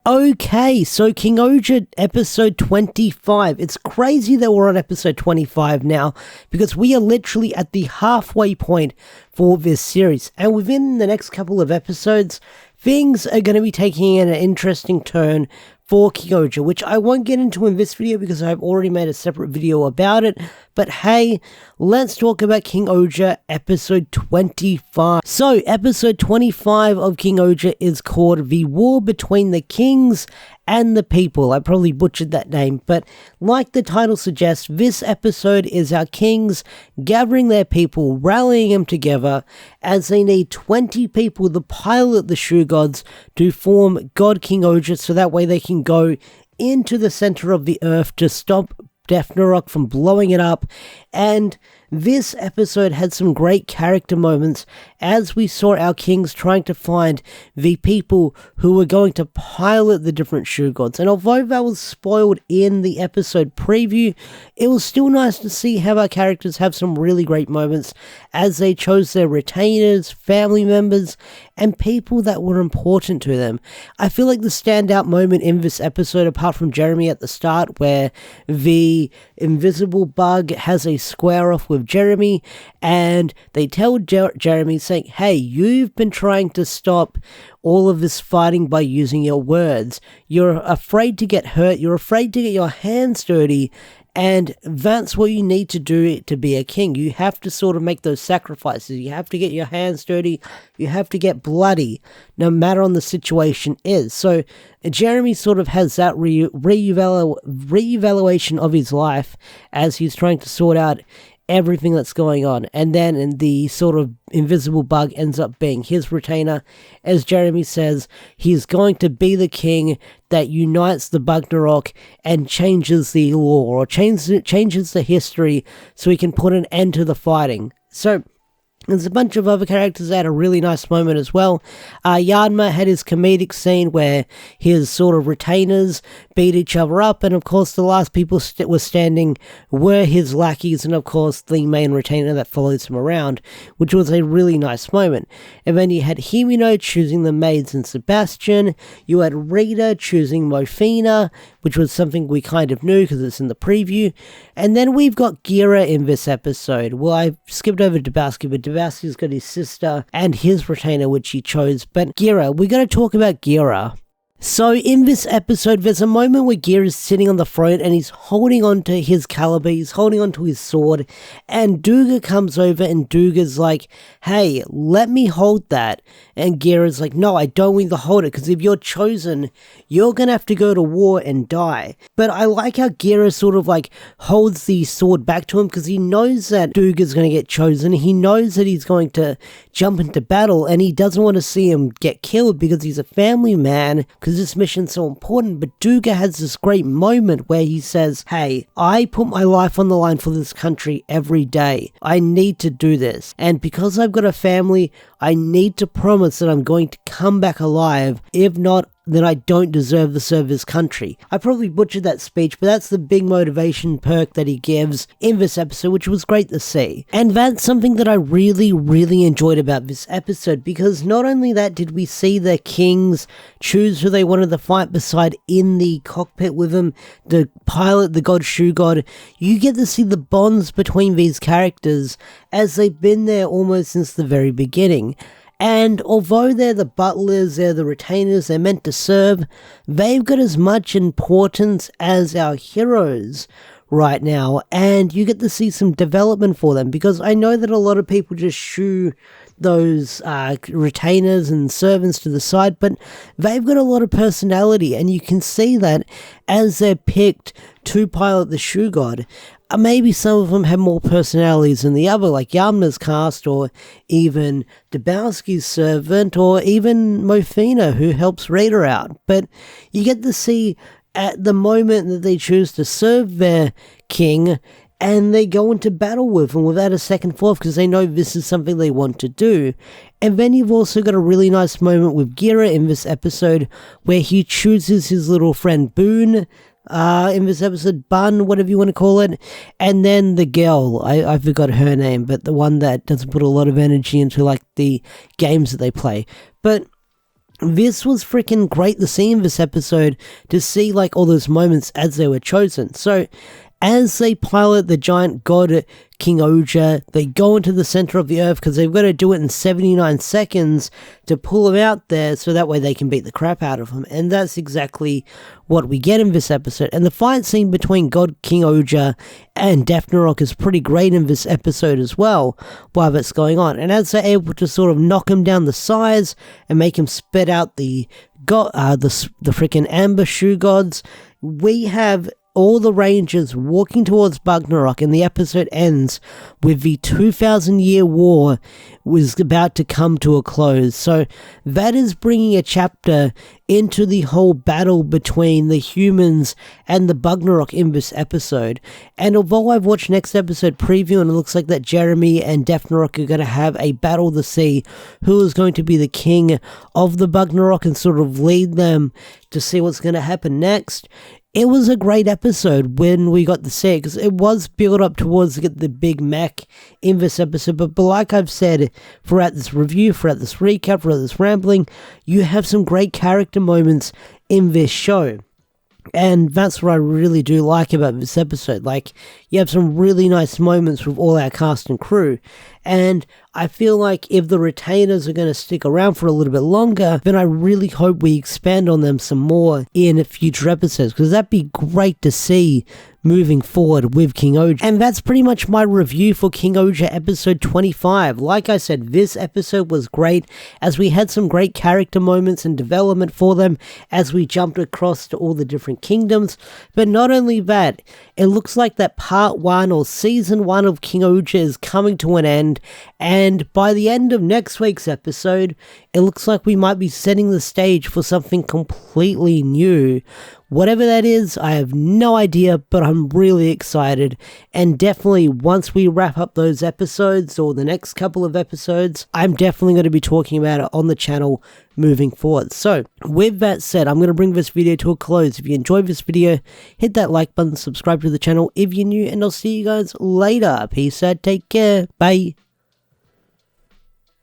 Okay, so King-Ohger episode 25. It's crazy that we're on episode 25 now, because we are literally at the halfway point for this series. And within the next couple of episodes, things are going to be taking an interesting turn for King-Ohger, which I won't get into in this video because I've already made a separate video about it. But hey, let's talk about King-Ohger episode 25. So, episode 25 of King-Ohger is called The War Between the Kings and the People. I probably butchered that name, but like the title suggests, this episode is our kings gathering their people, rallying them together as they need 20 people to pilot the Shoe Gods to form God King-Ohger, so that way they can go into the center of the earth to stop Desnarak from blowing it up. And this episode had some great character moments as we saw our kings trying to find the people who were going to pilot the different Shoe Gods. And although that was spoiled in the episode preview, it was still nice to see how our characters have some really great moments as they chose their retainers, family members, and people that were important to them. I feel like the standout moment in this episode, apart from Jeremy at the start, where the invisible bug has a square off with Jeremy, and they tell Jeremy saying, hey, you've been trying to stop all of this fighting by using your words. You're afraid to get hurt, you're afraid to get your hands dirty, and that's what you need to do to be a king. You have to sort of make those sacrifices. You have to get your hands dirty. You have to get bloody, no matter what the situation is. So Jeremy sort of has that reevaluation of his life as he's trying to sort out everything that's going on. And then the sort of invisible bug ends up being his retainer. As Jeremy says, he's going to be the king that unites the Desnarak and changes the law, or changes the history, so he can put an end to the fighting. So there's a bunch of other characters that had a really nice moment as well. Yadma had his comedic scene where his sort of retainers beat each other up, and of course the last people were standing were his lackeys, and of course the main retainer that follows him around, which was a really nice moment. And then you had Himino choosing the maids and Sebastian. You had Rita choosing Mofina, which was something we kind of knew because it's in the preview. And then we've got Gira in this episode. Well, I skipped over Dabowski, but Dabowski's got his sister and his retainer, which he chose. But Gira, we're going to talk about Gira. So in this episode, there's a moment where Gira is sitting on the throne and he's holding onto his caliber, he's holding onto his sword, and Duga comes over and Duga's like, hey, let me hold that. And Gira's like, no, I don't want you to hold it, because if you're chosen, you're gonna have to go to war and die. But I like how Gira sort of like holds the sword back to him, because he knows that Duga's gonna get chosen, he knows that he's going to jump into battle, and he doesn't want to see him get killed because he's a family man, because this mission's so important. But Duga has this great moment where he says, hey, I put my life on the line for this country every day. I need to do this. And because I've got a family, I need to promise that I'm going to come back alive. If not, then I don't deserve to serve this country. I probably butchered that speech, but that's the big motivation perk that he gives in this episode, which was great to see. And that's something that I really, really enjoyed about this episode, because not only that did we see the kings choose who they wanted to fight beside in the cockpit with them, the pilot, the god Shoe God, you get to see the bonds between these characters as they've been there almost since the very beginning. And although they're the butlers, they're the retainers, they're meant to serve, they've got as much importance as our heroes right now, and you get to see some development for them, because I know that a lot of people just shoo those retainers and servants to the side, but they've got a lot of personality, and you can see that as they're picked to pilot the Shoe God. Maybe some of them have more personalities than the other, like Yamna's cast, or even Dabowski's servant, or even Mofina, who helps Rita out. But you get to see at the moment that they choose to serve their king, and they go into battle with him without a second thought, because they know this is something they want to do. And then you've also got a really nice moment with Gira in this episode, where he chooses his little friend Boone, in this episode, Bun, whatever you want to call it, and then the girl, I forgot her name, but the one that doesn't put a lot of energy into like the games that they play. But this was freaking great to see in this episode, to see like all those moments as they were chosen. So as they pilot the giant god King-Ohger, they go into the center of the earth because they've got to do it in 79 seconds to pull him out there so that way they can beat the crap out of him. And that's exactly what we get in this episode. And the fight scene between God King-Ohger and Desnarak is pretty great in this episode as well while that's going on. And as they're able to sort of knock him down the sides and make him spit out the freaking amber shoe gods, we have all the Rangers walking towards Ragnarok, and the episode ends with the 2,000-year war was about to come to a close. So that is bringing a chapter into the whole battle between the humans and the Ragnarok in this episode. And although I've watched next episode preview and it looks like that Jeremy and Desnarak are going to have a battle to see who is going to be the king of the Ragnarok and sort of lead them to see what's going to happen next, it was a great episode when we got to see it, because it was built up towards the big mech in this episode. But like I've said throughout this review, throughout this recap, throughout this rambling, you have some great character moments in this show. And that's what I really do like about this episode. Like, you have some really nice moments with all our cast and crew. And I feel like if the retainers are going to stick around for a little bit longer, then I really hope we expand on them some more in future episodes, because that'd be great to see moving forward with King-Ohger. And that's pretty much my review for King-Ohger episode 25. Like I said, this episode was great, as we had some great character moments and development for them as we jumped across to all the different kingdoms. But not only that, it looks like that part 1 or season 1 of King-Ohger is coming to an end, and by the end of next week's episode, it looks like we might be setting the stage for something completely new. Whatever that is, I have no idea, but I'm really excited. And definitely, once we wrap up those episodes, or the next couple of episodes, I'm definitely going to be talking about it on the channel moving forward. So, with that said, I'm going to bring this video to a close. If you enjoyed this video, hit that like button, subscribe to the channel if you're new, and I'll see you guys later. Peace out, take care, bye.